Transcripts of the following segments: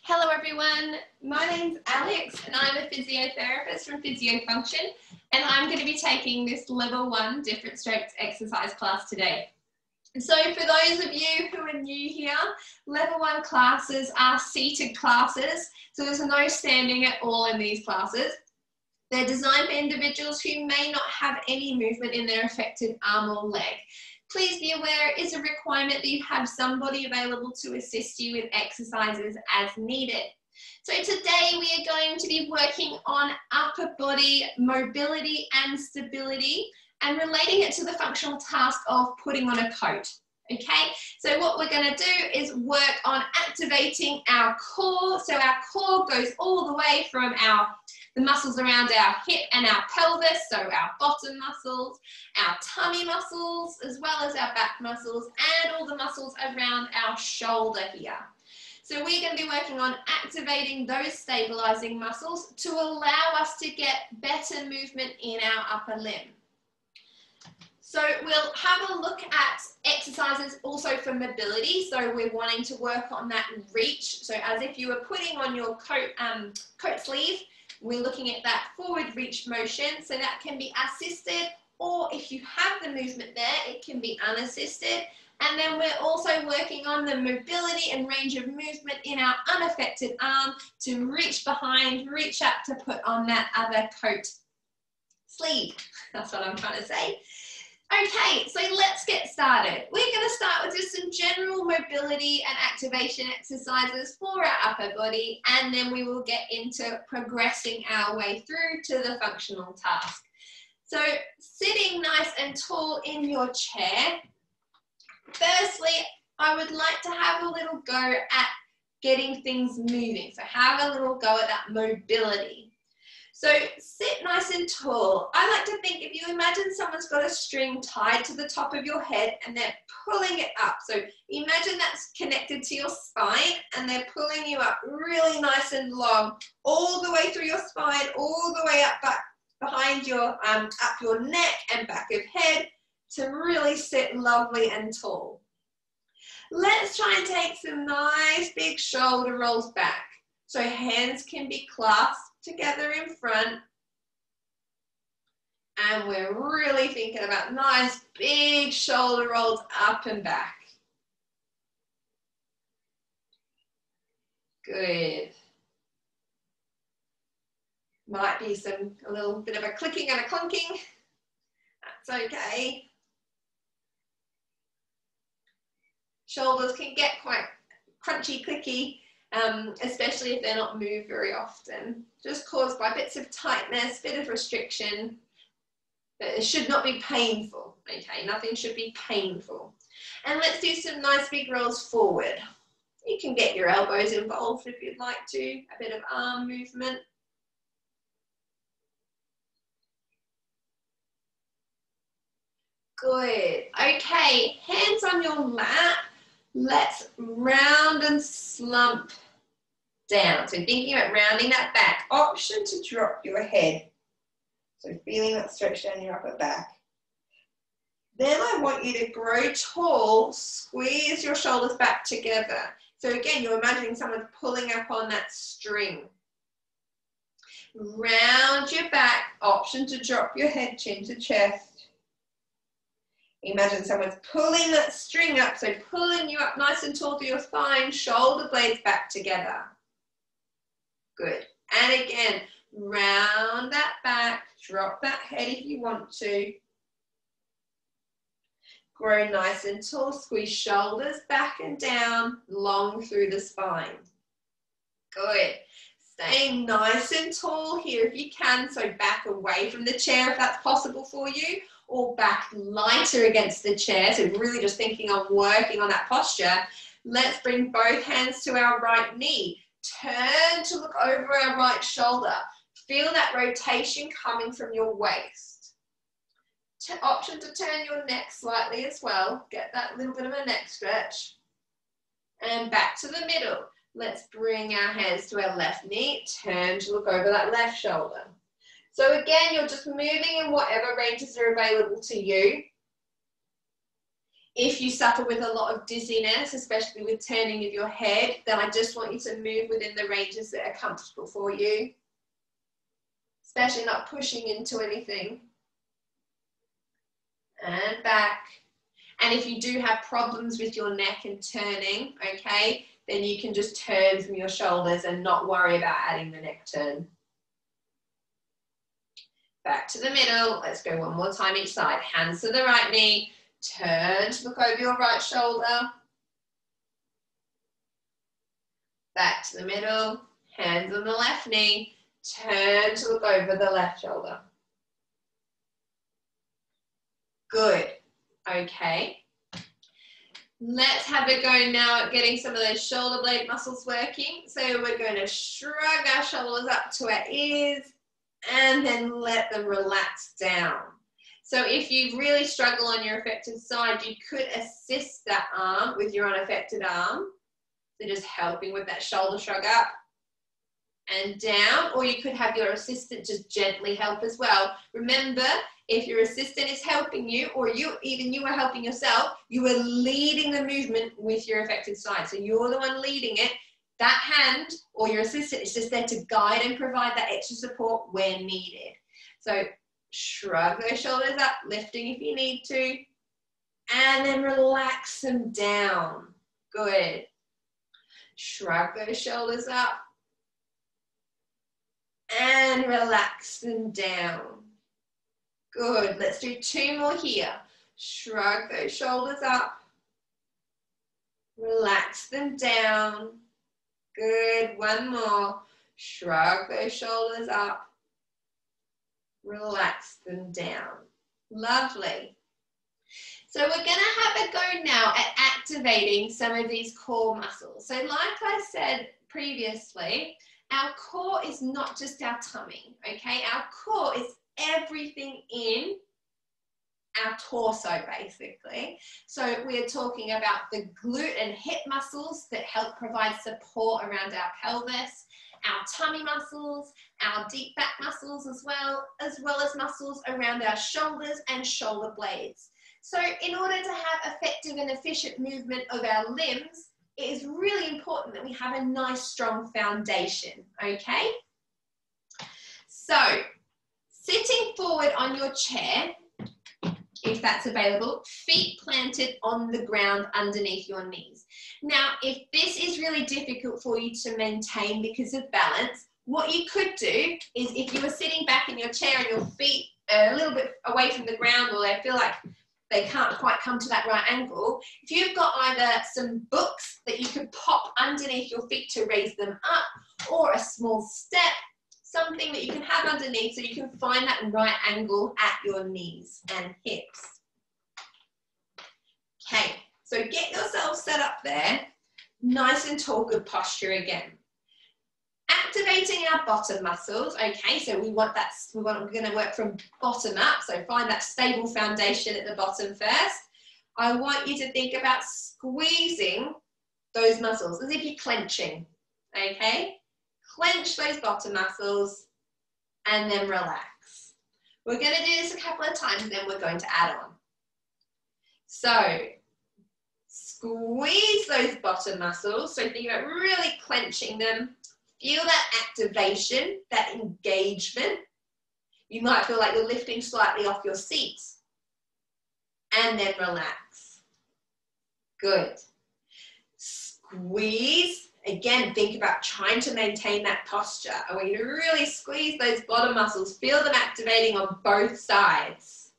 Hello everyone, my name's Alex and I'm a physiotherapist from PhysioFunction and I'm going to be taking this level 1 different strengths exercise class today. So for those of you who are new here, level 1 classes are seated classes, so there's no standing at all in these classes. They're designed for individuals who may not have any movement in their affected arm or leg. Please be aware it is a requirement that you have somebody available to assist you with exercises as needed. So today we are going to be working on upper body mobility and stability and relating it to the functional task of putting on a coat. Okay, so what we're going to do is work on activating our core. So our core goes all the way from the muscles around our hip and our pelvis, so our bottom muscles, our tummy muscles, as well as our back muscles, and all the muscles around our shoulder here. So we're going to be working on activating those stabilizing muscles to allow us to get better movement in our upper limb. So we'll have a look at exercises also for mobility. So we're wanting to work on that reach. So as if you were putting on your coat sleeve, we're looking at that forward reach motion. So that can be assisted, or if you have the movement there, it can be unassisted. And then we're also working on the mobility and range of movement in our unaffected arm to reach behind, reach up to put on that other coat sleeve. That's what I'm trying to say. Okay, so let's get started. We're going to start with just some general mobility and activation exercises for our upper body, and then we will get into progressing our way through to the functional task. So sitting nice and tall in your chair. Firstly, I would like to have a little go at getting things moving. So have a little go at that mobility. So sit nice and tall. I like to think if you imagine someone's got a string tied to the top of your head and they're pulling it up. So imagine that's connected to your spine and they're pulling you up really nice and long, all the way through your spine, all the way up back behind your, up your neck and back of head to really sit lovely and tall. Let's try and take some nice big shoulder rolls back. So hands can be clasped together in front, and we're really thinking about nice big shoulder rolls up and back. Good. Might be a little bit of a clicking and a clunking. That's okay. Shoulders can get quite crunchy, clicky. Especially if they're not moved very often, just caused by bits of tightness, bit of restriction, but it should not be painful, okay? Nothing should be painful. And let's do some nice big rolls forward. You can get your elbows involved if you'd like to, a bit of arm movement. Good, okay, hands on your lap. Let's round and slump down. So thinking about rounding that back. Option to drop your head. So feeling that stretch down your upper back. Then I want you to grow tall, squeeze your shoulders back together. So again, you're imagining someone pulling up on that string. Round your back. Option to drop your head, chin to chest. Imagine someone's pulling that string up, so pulling you up nice and tall through your spine, shoulder blades back together. Good. And again, round that back, drop that head if you want to. Grow nice and tall, squeeze shoulders back and down, long through the spine. Good. Staying nice and tall here if you can, so back away from the chair if that's possible for you, or back lighter against the chair, so really just thinking on working on that posture. Let's bring both hands to our right knee. Turn to look over our right shoulder. Feel that rotation coming from your waist. Option to turn your neck slightly as well. Get that little bit of a neck stretch. And back to the middle. Let's bring our hands to our left knee. Turn to look over that left shoulder. So again, you're just moving in whatever ranges are available to you. If you suffer with a lot of dizziness, especially with turning of your head, then I just want you to move within the ranges that are comfortable for you, especially not pushing into anything. And back. And if you do have problems with your neck and turning, okay, then you can just turn from your shoulders and not worry about adding the neck turn. Back to the middle. Let's go one more time each side. Hands to the right knee. Turn to look over your right shoulder. Back to the middle. Hands on the left knee. Turn to look over the left shoulder. Good. Okay. Let's have a go now at getting some of those shoulder blade muscles working. So we're going to shrug our shoulders up to our ears and then let them relax down. So if you really struggle on your affected side, you could assist that arm with your unaffected arm. So just helping with that shoulder shrug up and down, or you could have your assistant just gently help as well. Remember, if your assistant is helping you, or even you are helping yourself, you are leading the movement with your affected side. So you're the one leading it. That hand or your assistant is just there to guide and provide that extra support when needed. So shrug those shoulders up, lifting if you need to, and then relax them down. Good. Shrug those shoulders up and relax them down. Good. Let's do two more here. Shrug those shoulders up, relax them down. Good. One more. Shrug those shoulders up, relax them down. Lovely. So we're going to have a go now at activating some of these core muscles. So like I said previously, our core is not just our tummy, okay? Our core is everything in our torso, basically. So we're talking about the glute and hip muscles that help provide support around our pelvis, our tummy muscles, our deep back muscles as well as muscles around our shoulders and shoulder blades. So in order to have effective and efficient movement of our limbs, it is really important that we have a nice strong foundation, okay? So sitting forward on your chair, if that's available, feet planted on the ground underneath your knees. Now, if this is really difficult for you to maintain because of balance, what you could do is if you were sitting back in your chair and your feet are a little bit away from the ground, or they feel like they can't quite come to that right angle, if you've got either some books that you could pop underneath your feet to raise them up, or a small step, something that you can have underneath so you can find that right angle at your knees and hips. Okay, so get yourself set up there, nice and tall, good posture again. Activating our bottom muscles, okay, so we're going to work from bottom up, so find that stable foundation at the bottom first. I want you to think about squeezing those muscles as if you're clenching, okay? Clench those bottom muscles and then relax. We're going to do this a couple of times and then we're going to add on. So squeeze those bottom muscles, so think about really clenching them. Feel that activation, that engagement. You might feel like you're lifting slightly off your seat. And then relax. Good. Squeeze. Again, think about trying to maintain that posture. I want you to really squeeze those bottom muscles. Feel them activating on both sides.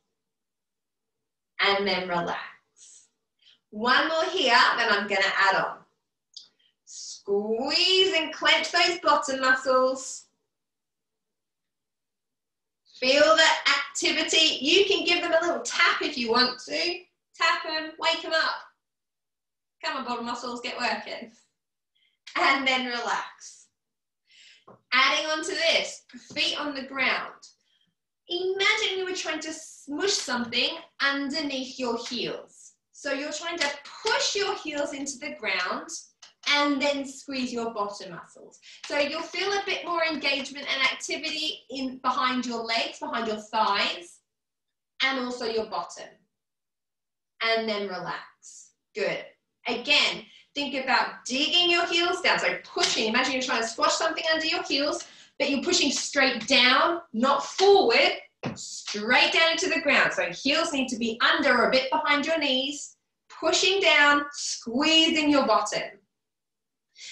And then relax. One more here, then I'm going to add on. Squeeze and clench those bottom muscles. Feel that activity. You can give them a little tap if you want to. Tap them, wake them up. Come on, bottom muscles, get working. And then relax. Adding on to this, feet on the ground. Imagine you were trying to smush something underneath your heels. So you're trying to push your heels into the ground and then squeeze your bottom muscles. So you'll feel a bit more engagement and activity behind your legs, behind your thighs, and also your bottom. and then relax. Good. Again, think about digging your heels down. So pushing, imagine you're trying to squash something under your heels, but you're pushing straight down, not forward, straight down into the ground. So heels need to be under or a bit behind your knees, pushing down, squeezing your bottom.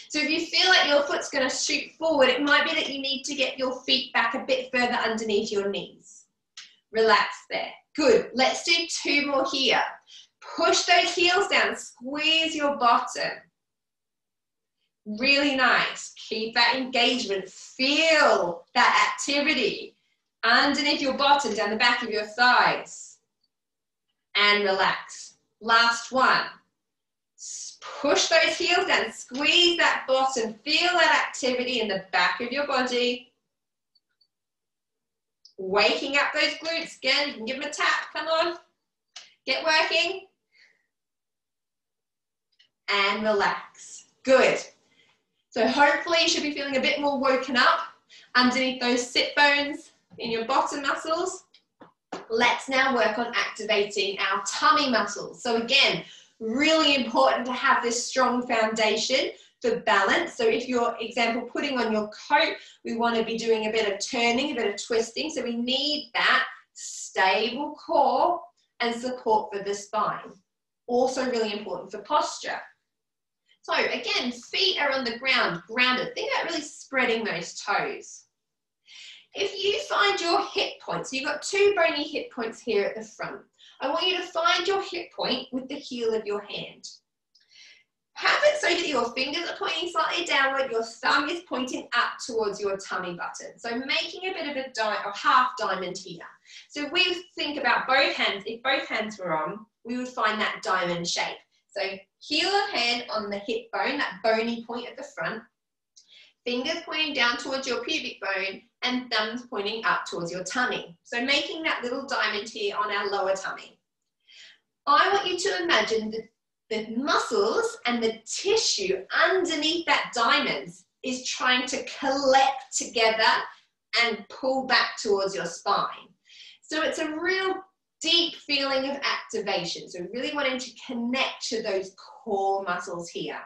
So if you feel like your foot's going to shoot forward, it might be that you need to get your feet back a bit further underneath your knees. Relax there. Good. Let's do 2 more here. Push those heels down, squeeze your bottom. Really nice. Keep that engagement. Feel that activity underneath your bottom, down the back of your thighs. And relax. Last one. Push those heels down, squeeze that bottom. Feel that activity in the back of your body. Waking up those glutes. Again, you can give them a tap. Come on. Get working. And relax. Good. So hopefully you should be feeling a bit more woken up underneath those sit bones in your bottom muscles. Let's now work on activating our tummy muscles. So again, really important to have this strong foundation for balance. So if you're, example, putting on your coat, we want to be doing a bit of turning, a bit of twisting. So we need that stable core and support for the spine. Also really important for posture. So again, feet are on the ground, grounded. Think about really spreading those toes. If you find your hip point, so you've got 2 bony hip points here at the front, I want you to find your hip point with the heel of your hand. Have it so that your fingers are pointing slightly downward, your thumb is pointing up towards your tummy button. So making a bit of a half diamond here. So we think about both hands, if both hands were on, we would find that diamond shape. So heel of hand on the hip bone, that bony point at the front, fingers pointing down towards your pubic bone, and thumbs pointing up towards your tummy. So making that little diamond here on our lower tummy. I want you to imagine that the muscles and the tissue underneath that diamond is trying to collect together and pull back towards your spine. So it's a real deep feeling of activation. So really wanting to connect to those core muscles here.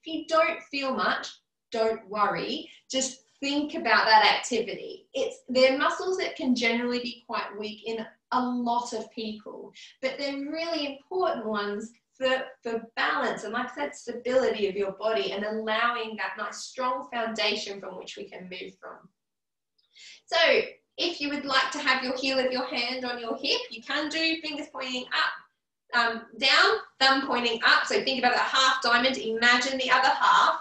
If you don't feel much, don't worry. Just think about that activity. They're muscles that can generally be quite weak in a lot of people, but they're really important ones for balance and, like I said, stability of your body and allowing that nice strong foundation from which we can move from. So if you would like to have your heel of your hand on your hip, you can do fingers pointing up, down, thumb pointing up. So think about that half diamond, imagine the other half.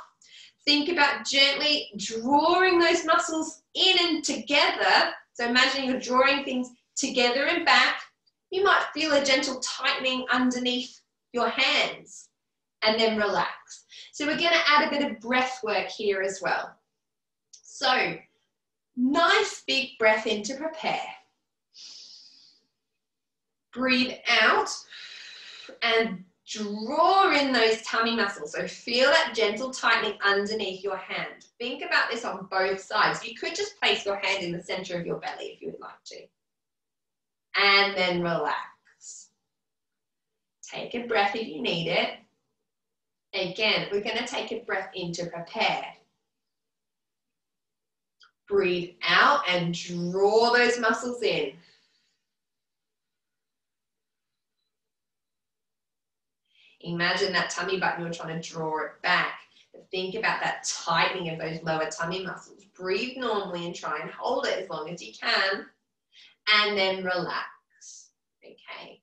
Think about gently drawing those muscles in and together. So imagine you're drawing things together and back. You might feel a gentle tightening underneath your hands and then relax. So we're going to add a bit of breath work here as well. So nice big breath in to prepare. Breathe out and draw in those tummy muscles. So feel that gentle tightening underneath your hand. Think about this on both sides. You could just place your hand in the center of your belly if you would like to. And then relax. Take a breath if you need it. Again, we're going to take a breath in to prepare. Breathe out and draw those muscles in. Imagine that tummy button, you're trying to draw it back. But think about that tightening of those lower tummy muscles. Breathe normally and try and hold it as long as you can. And then relax. Okay.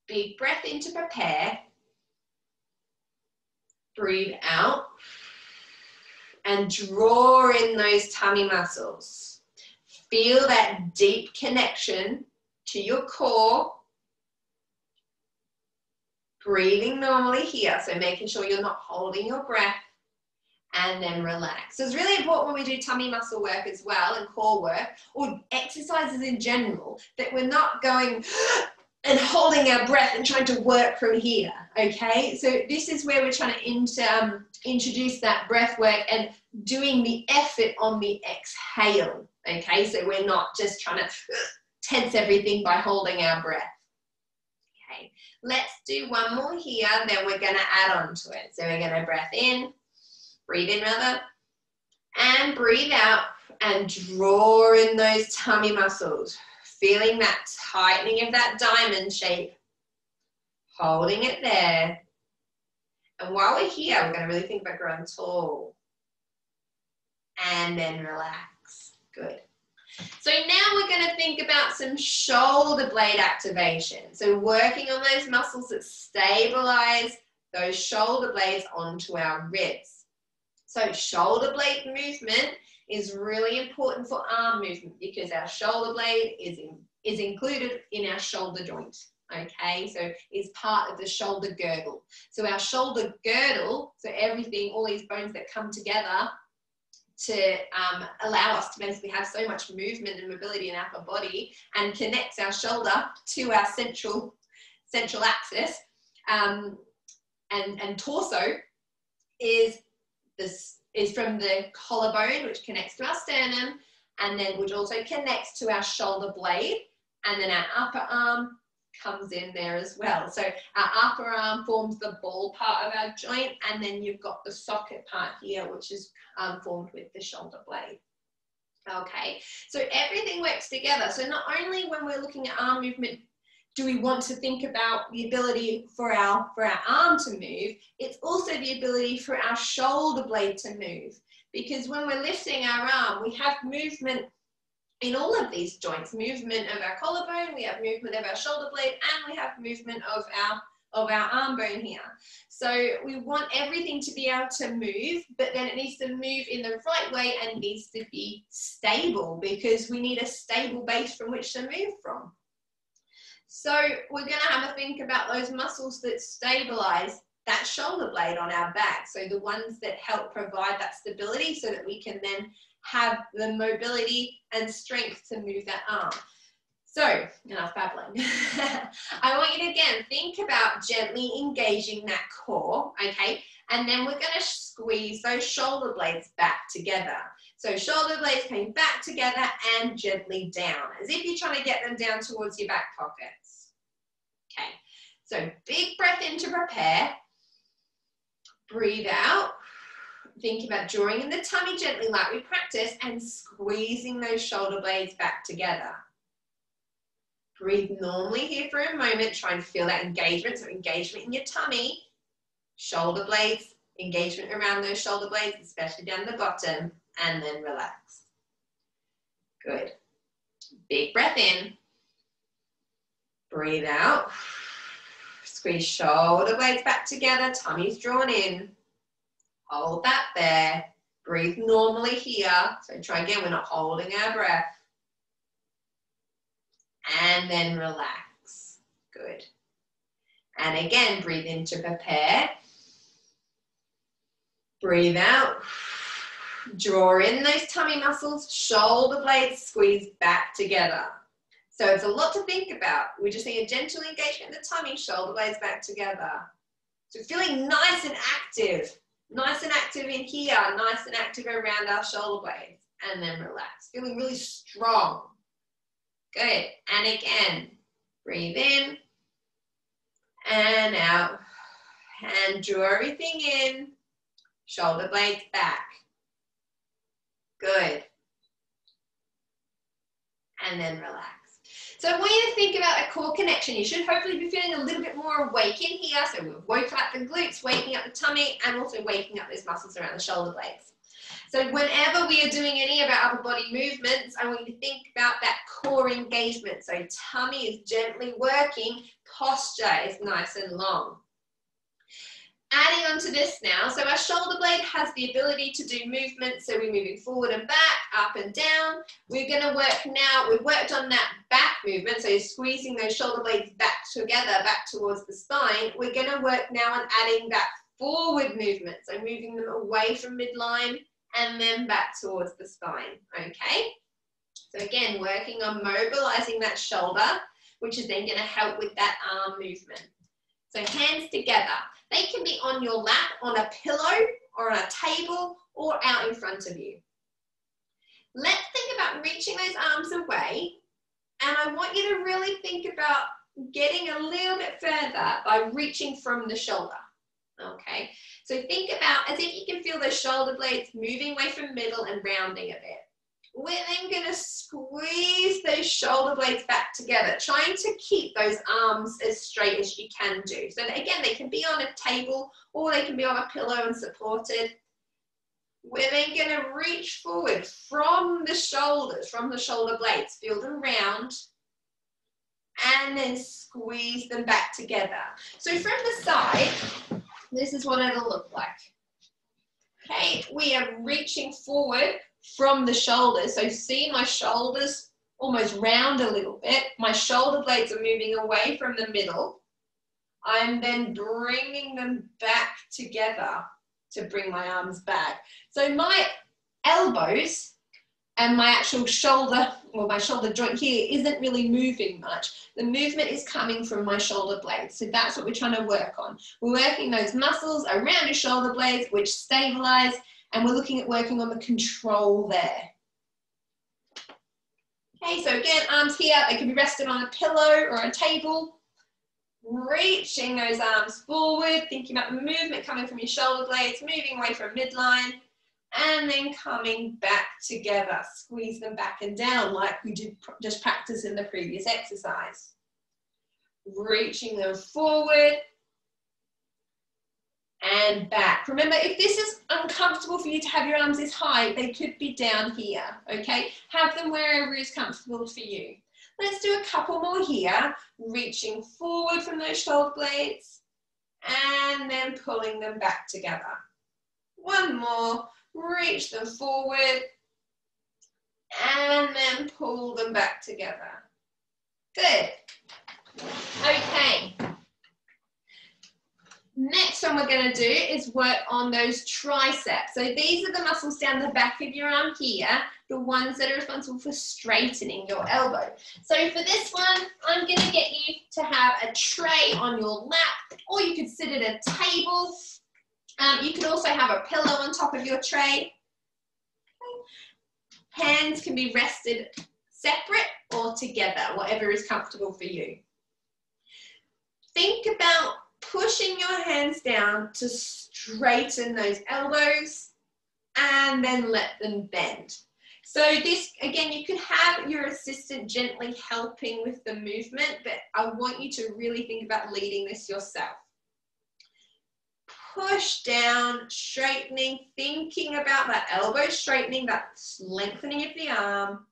Big breath in to prepare. Breathe out. And draw in those tummy muscles. Feel that deep connection to your core. Breathing normally here, so making sure you're not holding your breath, and then relax. So it's really important when we do tummy muscle work as well and core work, or exercises in general, that we're not going and holding our breath and trying to work from here, okay? So this is where we're trying to introduce that breath work and doing the effort on the exhale, okay? So we're not just trying to tense everything by holding our breath, okay? Let's do one more here, then we're going to add on to it. So we're going to breathe in rather, and breathe out and draw in those tummy muscles, feeling that tightening of that diamond shape, holding it there. And while we're here, we're going to really think about growing tall. And then relax. Good. So now we're going to think about some shoulder blade activation. So working on those muscles that stabilize those shoulder blades onto our ribs. So shoulder blade movement is really important for arm movement because our shoulder blade is included in our shoulder joint. Okay, so it's part of the shoulder girdle. So our shoulder girdle, so everything, all these bones that come together to allow us to basically have so much movement and mobility in our upper body and connects our shoulder to our central axis and torso is from the collarbone, which connects to our sternum, and then which also connects to our shoulder blade, and then our upper arm comes in there as well. So our upper arm forms the ball part of our joint, and then you've got the socket part here, which is formed with the shoulder blade. Okay, so everything works together. So not only when we're looking at arm movement do we want to think about the ability for our arm to move, it's also the ability for our shoulder blade to move. Because when we're lifting our arm, we have movement in all of these joints, movement of our collarbone, we have movement of our shoulder blade, and we have movement of our arm bone here. So we want everything to be able to move, but then it needs to move in the right way and needs to be stable because we need a stable base from which to move from. So we're going to have a think about those muscles that stabilize that shoulder blade on our back. So the ones that help provide that stability so that we can then have the mobility and strength to move that arm. So, enough babbling. I want you to again think about gently engaging that core, okay? And then we're going to squeeze those shoulder blades back together. So shoulder blades coming back together and gently down, as if you're trying to get them down towards your back pockets. Okay, so big breath in to prepare. Breathe out. Think about drawing in the tummy gently like we practiced and squeezing those shoulder blades back together. Breathe normally here for a moment. Try and feel that engagement. So engagement in your tummy, shoulder blades, engagement around those shoulder blades, especially down the bottom, and then relax. Good. Big breath in. Breathe out. Squeeze shoulder blades back together, tummy's drawn in. Hold that there. Breathe normally here. So try again, we're not holding our breath. And then relax. Good. And again, breathe in to prepare. Breathe out. Draw in those tummy muscles, shoulder blades squeeze back together. So it's a lot to think about. We just need a gentle engagement in the tummy, shoulder blades back together. So feeling nice and active. Nice and active in here, nice and active around our shoulder blades. And then relax. Feeling really strong. Good. And again, breathe in and out. And draw everything in. Shoulder blades back. Good. And then relax. So I want you to think about a core connection. You should hopefully be feeling a little bit more awake in here. So we've woken up the glutes, waking up the tummy, and also waking up those muscles around the shoulder blades. So whenever we are doing any of our upper body movements, I want you to think about that core engagement. So tummy is gently working, posture is nice and long. Adding on to this now, so our shoulder blade has the ability to do movement, so we're moving forward and back, up and down. We're going to work now, we've worked on that back movement, so squeezing those shoulder blades back together, back towards the spine. We're going to work now on adding that forward movement, so moving them away from midline and then back towards the spine, okay? So again, working on mobilizing that shoulder, which is then going to help with that arm movement. So hands together. They can be on your lap, on a pillow, or on a table, or out in front of you. Let's think about reaching those arms away. And I want you to really think about getting a little bit further by reaching from the shoulder. Okay, so think about as if you can feel those shoulder blades moving away from middle and rounding a bit. We're then going to squeeze those shoulder blades back together, trying to keep those arms as straight as you can do. So again, they can be on a table or they can be on a pillow and supported. We're then going to reach forward from the shoulders, from the shoulder blades, feel them round, and then squeeze them back together. So from the side, this is what it'll look like. Okay, we are reaching forward from the shoulders. So see my shoulders almost round a little bit. My shoulder blades are moving away from the middle. I'm then bringing them back together to bring my arms back. So my elbows and my actual shoulder, or my shoulder joint here, isn't really moving much. The movement is coming from my shoulder blades. So that's what we're trying to work on. We're working those muscles around your shoulder blades, which stabilize, and we're looking at working on the control there. Okay, so again, arms here, they can be rested on a pillow or a table. Reaching those arms forward, thinking about the movement coming from your shoulder blades, moving away from midline, and then coming back together. Squeeze them back and down like we did just practice in the previous exercise. Reaching them forward and back. Remember, if this is uncomfortable for you to have your arms this high, they could be down here, okay? Have them wherever is comfortable for you. Let's do a couple more here. Reaching forward from those shoulder blades and then pulling them back together. One more. Reach them forward and then pull them back together. Good. Okay. Next one we're going to do is work on those triceps. So these are the muscles down the back of your arm here, the ones that are responsible for straightening your elbow. So for this one, I'm going to get you to have a tray on your lap, or you could sit at a table. You can also have a pillow on top of your tray. Hands can be rested separate or together, whatever is comfortable for you. Think about pushing your hands down to straighten those elbows and then let them bend. So this, again, you could have your assistant gently helping with the movement, but I want you to really think about leading this yourself. Push down, straightening, thinking about that elbow straightening, that lengthening of the arm,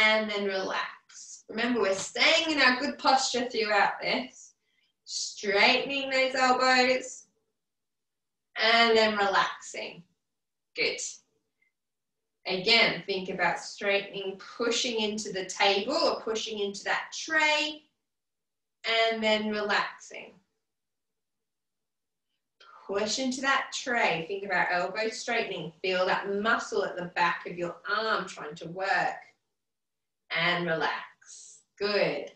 and then relax. Remember, we're staying in our good posture throughout this. Straightening those elbows, and then relaxing. Good. Again, think about straightening, pushing into the table or pushing into that tray, and then relaxing. Push into that tray. Think about elbow straightening. Feel that muscle at the back of your arm trying to work. And relax. Good.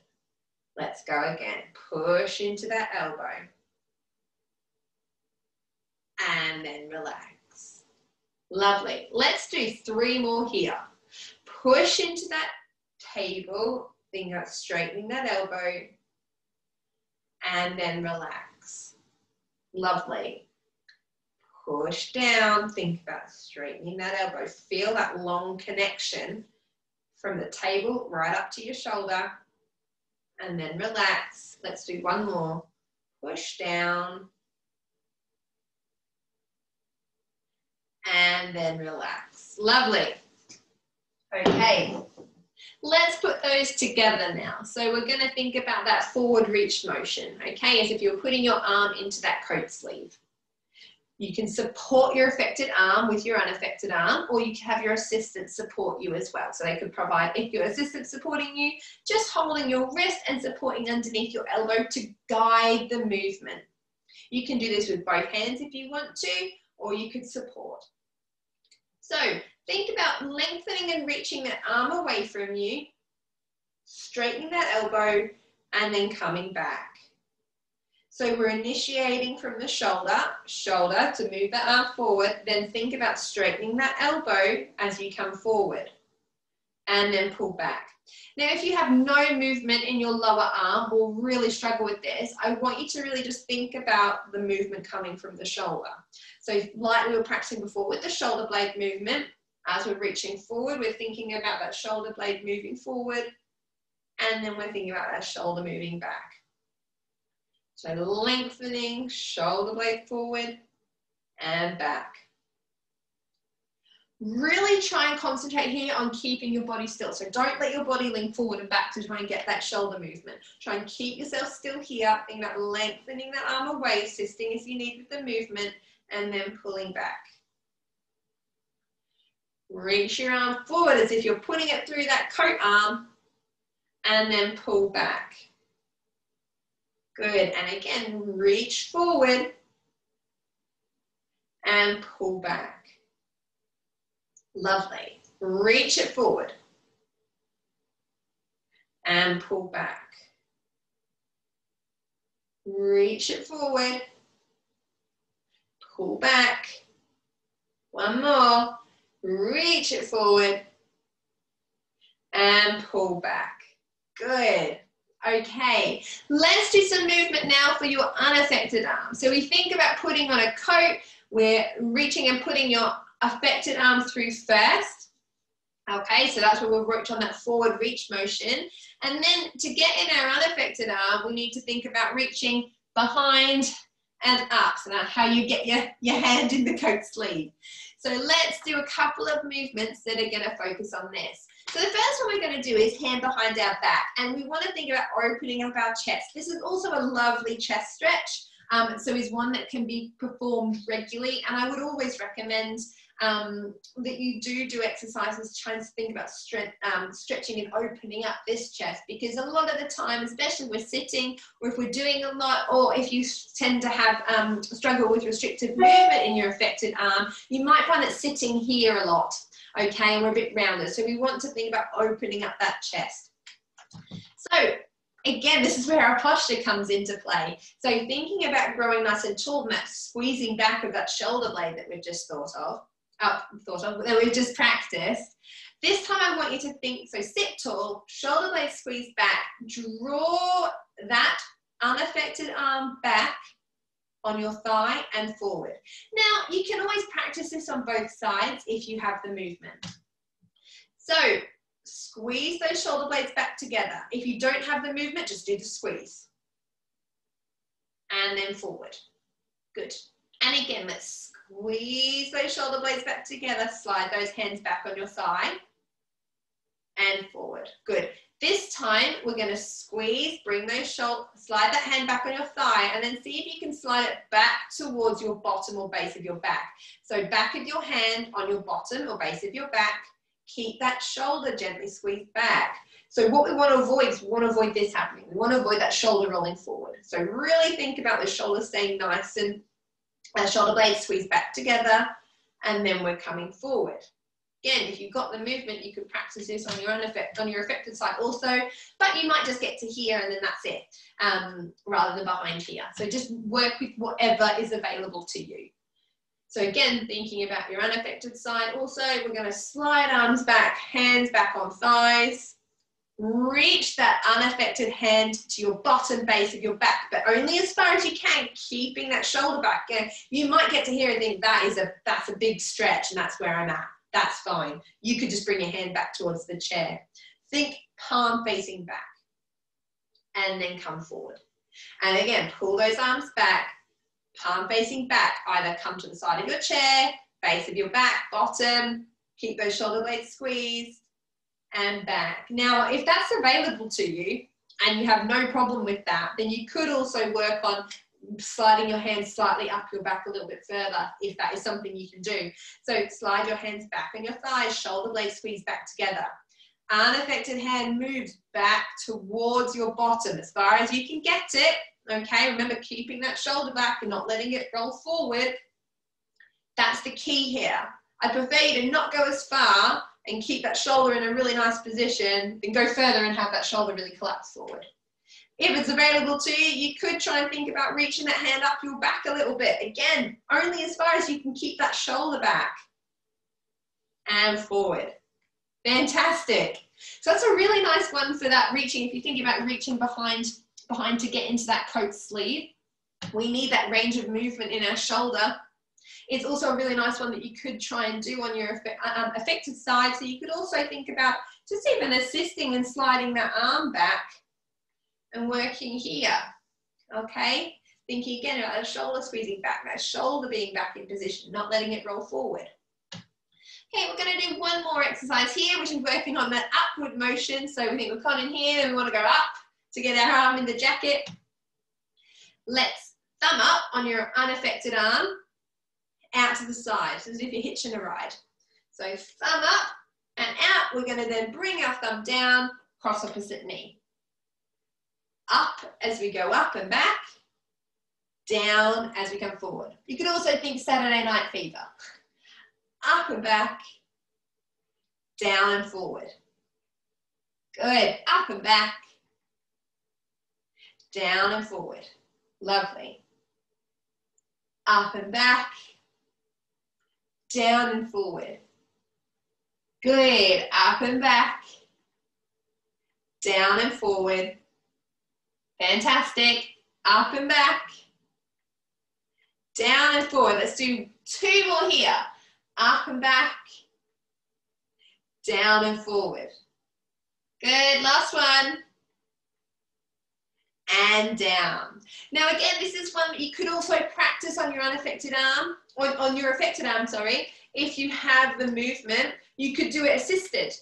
Let's go again. Push into that elbow. And then relax. Lovely. Let's do 3 more here. Push into that table. Think about straightening that elbow. And then relax. Lovely. Push down. Think about straightening that elbow. Feel that long connection from the table right up to your shoulder. And then relax. Let's do 1 more. Push down. And then relax. Lovely. Okay. Let's put those together now. So we're going to think about that forward reach motion, okay, as if you're putting your arm into that coat sleeve. You can support your affected arm with your unaffected arm, or you can have your assistant support you as well. So they could provide, if your assistant's supporting you, just holding your wrist and supporting underneath your elbow to guide the movement. You can do this with both hands if you want to, or you could support. So think about lengthening and reaching that arm away from you, straightening that elbow, and then coming back. So we're initiating from the shoulder to move that arm forward, then think about straightening that elbow as you come forward. and then pull back. Now, if you have no movement in your lower arm or really struggle with this, I want you to really just think about the movement coming from the shoulder. So like we were practicing before with the shoulder blade movement, as we're reaching forward, we're thinking about that shoulder blade moving forward, and then we're thinking about that shoulder moving back. So lengthening, shoulder blade forward and back. Really try and concentrate here on keeping your body still. So don't let your body lean forward and back to try and get that shoulder movement. Try and keep yourself still here. Think about lengthening that arm away, assisting as you need with the movement, and then pulling back. Reach your arm forward as if you're putting it through that coat arm, and then pull back. Good, and again, reach forward and pull back. Lovely. Reach it forward and pull back. Reach it forward, pull back. One more. Reach it forward and pull back. Good. Okay, let's do some movement now for your unaffected arm. So we think about putting on a coat. We're reaching and putting your affected arm through first. Okay, so that's where we'll reach on that forward reach motion. And then to get in our unaffected arm, we need to think about reaching behind and up. So that's how you get your hand in the coat sleeve. So let's do a couple of movements that are going to focus on this. So the first one we're going to do is hand behind our back. And we want to think about opening up our chest. This is also a lovely chest stretch. So is one that can be performed regularly. And I would always recommend that you do exercises trying to think about stretching and opening up this chest, because a lot of the time, especially if we're sitting or if we're doing a lot, or if you tend to have struggle with restrictive movement in your affected arm, you might find that sitting here a lot, okay, and we're a bit rounded. So we want to think about opening up that chest. So again, this is where our posture comes into play. So thinking about growing nice and tall, and that squeezing back of that shoulder blade that we've just that we've just practiced. This time I want you to think, so sit tall, shoulder blade squeeze back, draw that unaffected arm back on your thigh and forward. Now, you can always practice this on both sides if you have the movement. So squeeze those shoulder blades back together. If you don't have the movement, just do the squeeze. And then forward. Good. And again, let's squeeze those shoulder blades back together, slide those hands back on your thigh and forward. Good. This time we're going to squeeze, bring those shoulders, slide that hand back on your thigh, and then see if you can slide it back towards your bottom or base of your back. So back of your hand on your bottom or base of your back, keep that shoulder gently squeezed back. So what we want to avoid is we want to avoid this happening. We want to avoid that shoulder rolling forward. So really think about the shoulder staying nice and shoulder blades squeeze back together, and then we're coming forward. Again, if you've got the movement, you could practice this on your affected side also, but you might just get to here and then that's it, rather than behind here. So just work with whatever is available to you. So again, thinking about your unaffected side also, we're going to slide arms back, hands back on thighs. Reach that unaffected hand to your bottom base of your back, but only as far as you can, keeping that shoulder back. You might get to here and think that's a big stretch and that's where I'm at. That's fine. You could just bring your hand back towards the chair. Think palm facing back and then come forward. And again, pull those arms back, palm facing back. Either come to the side of your chair, base of your back, bottom, keep those shoulder blades squeezed, and back. Now, if that's available to you and you have no problem with that, then you could also work on sliding your hands slightly up your back a little bit further, if that is something you can do. So slide your hands back on your thighs, shoulder blades squeeze back together. Unaffected hand moves back towards your bottom as far as you can get it. Okay, remember keeping that shoulder back and not letting it roll forward. That's the key here. I prefer you to not go as far and keep that shoulder in a really nice position, then go further and have that shoulder really collapse forward. If it's available to you, you could try and think about reaching that hand up your back a little bit. Again, only as far as you can keep that shoulder back and forward. Fantastic. So that's a really nice one for that reaching. If you're thinking about reaching behind to get into that coat sleeve, we need that range of movement in our shoulder. It's also a really nice one that you could try and do on your affected side. So you could also think about just even assisting and sliding that arm back and working here, okay? Thinking again about the shoulder squeezing back, that shoulder being back in position, not letting it roll forward. Okay, we're going to do one more exercise here, which is working on that upward motion. So we think we've come in here and we want to go up to get our arm in the jacket. Let's thumb up on your unaffected arm, out to the side, as if you're hitching a ride. So thumb up and out. We're going to then bring our thumb down, cross opposite knee. Up as we go up and back, down as we come forward. You could also think Saturday Night Fever. Up and back, down and forward. Good. Up and back, down and forward. Lovely. Up and back, down and forward. Good. Up and back, down and forward. Fantastic. Up and back, down and forward. Let's do two more here. Up and back, down and forward. Good, last one. And down. Now again, this is one that you could also practice on your unaffected arm, or on your affected arm, sorry. If you have the movement, you could do it assisted.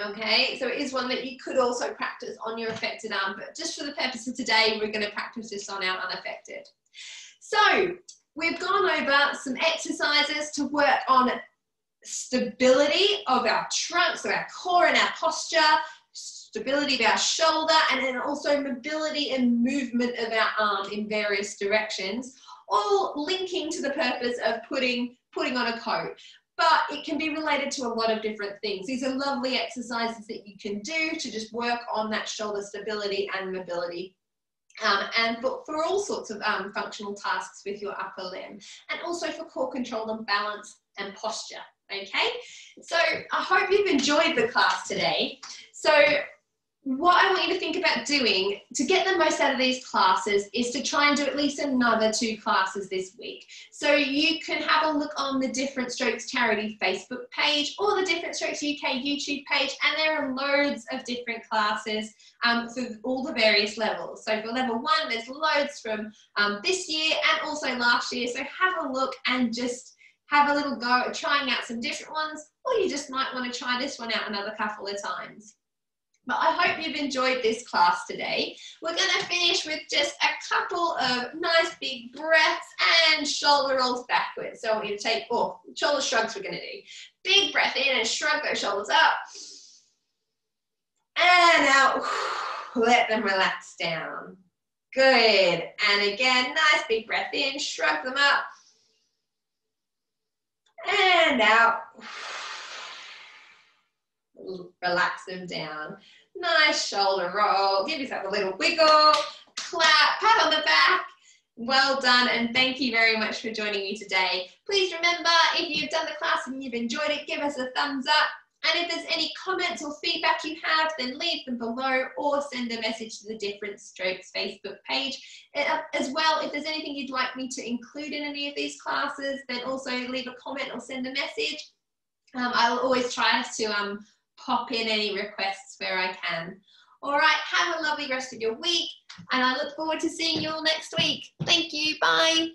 Okay, so it is one that you could also practice on your affected arm, but just for the purpose of today, we're going to practice this on our unaffected. So, we've gone over some exercises to work on stability of our trunk, so our core and our posture, stability of our shoulder, and then also mobility and movement of our arm in various directions, all linking to the purpose of putting on a coat. But it can be related to a lot of different things. These are lovely exercises that you can do to just work on that shoulder stability and mobility. And for all sorts of functional tasks with your upper limb, and also for core control and balance and posture, okay? So I hope you've enjoyed the class today. So what I want you to think about doing to get the most out of these classes is to try and do at least another 2 classes this week. So you can have a look on the Different Strokes Charity Facebook page or the Different Strokes UK YouTube page, and there are loads of different classes for all the various levels. So for level 1, there's loads from this year and also last year. So have a look and just have a little go at trying out some different ones, or you just might want to try this one out another couple of times. But I hope you've enjoyed this class today. We're going to finish with just a couple of nice big breaths and shoulder rolls backwards. So I want you to take, shoulder shrugs we're going to do. Big breath in and shrug those shoulders up. And out. Let them relax down. Good. And again, nice big breath in, shrug them up. And out. Relax them down. Nice shoulder roll. Give yourself a little wiggle, clap, pat on the back. Well done, and thank you very much for joining me today. Please remember, if you've done the class and you've enjoyed it, give us a thumbs up. And if there's any comments or feedback you have, then leave them below or send a message to the Different Strokes Facebook page. As well, if there's anything you'd like me to include in any of these classes, then also leave a comment or send a message. I'll always try to pop in any requests where I can. All right, have a lovely rest of your week, and I look forward to seeing you all next week. Thank you, bye.